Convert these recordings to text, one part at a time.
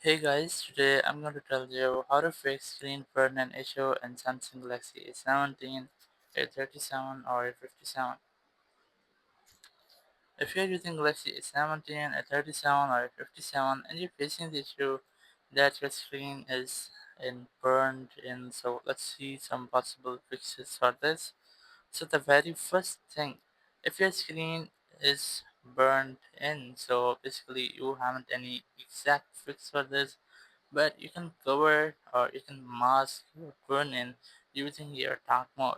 Hey guys, today I'm going to tell you how to fix screen burn-in issue in Samsung Galaxy A17, A37 or A57. If you're using Galaxy A17, A37 or A57 and you're facing the issue that your screen is burned in, so let's see some possible fixes for this. So the very first thing, if your screen is burned in, so basically you haven't any exact fix for this, but you can cover or you can mask your burn-in using your dark mode.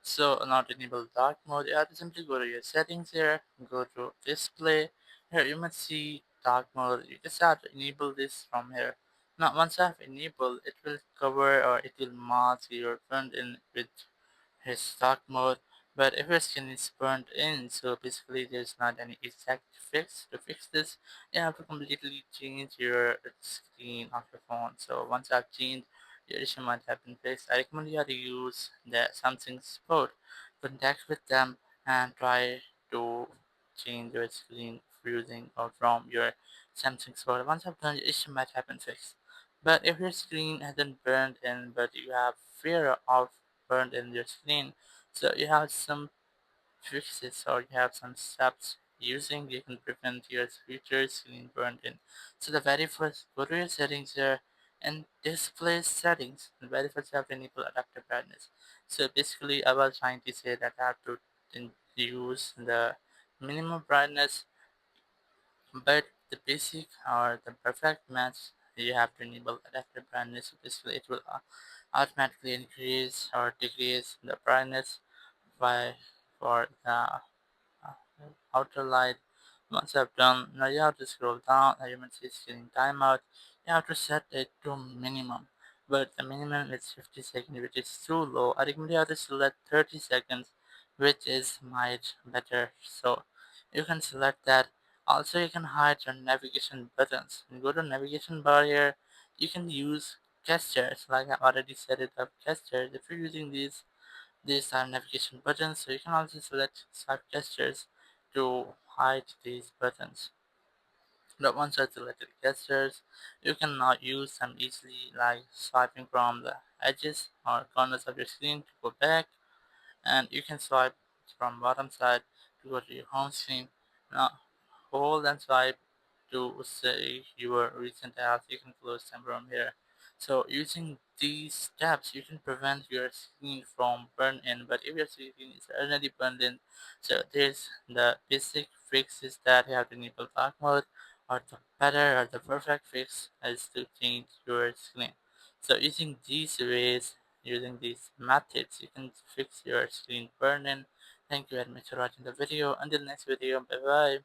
So not enable dark mode, you have to simply go to your settings here, go to display. Here you must see dark mode. You just have to enable this from here. Now once I have enabled, it will cover or it will mask your burn-in with his dark mode. But if your skin is burnt in, so basically there's not any exact fix to fix this. You have to completely change your screen of your phone. So once I've changed, your issue might have been fixed. I recommend you to use the Samsung support. Contact with them and try to change your screen using or from your Samsung support. Once I've done, your issue might have been fixed. But if your screen hasn't burned in, but you have fear of burned in your screen. So you have some fixes or you have some steps using you can prevent your future screen burned in. So the very first, go to your settings here and display settings. The very first you have to enable adaptive brightness. So basically I was trying to say that I have to use the minimum brightness, but the basic or the perfect match, you have to enable adaptive brightness. So basically it will automatically increase or decrease the brightness by for the outer light. Once I've done, now you have to scroll down and you can see screen timeout. You have to set it to minimum, but the minimum is 50 seconds, which is too low. I recommend you have to select 30 seconds, which is much better. So you can select that. Also you can hide your navigation buttons. You go to navigation bar here, you can use gestures like I already set it up gestures. If you're using these are navigation buttons, so you can also select swipe gestures to hide these buttons. But once you selected gestures, you can now use them easily, like swiping from the edges or corners of your screen to go back, and you can swipe from bottom side to go to your home screen. Now hold and swipe to say your recent apps. You can close them from here. So using these steps, you can prevent your screen from burn in. But if your screen is already burned in, so there's the basic fix is that you have to enable dark mode, or the better or the perfect fix is to change your screen. So using these ways, using these methods, you can fix your screen burn in. Thank you very much for watching the video. Until next video, bye bye.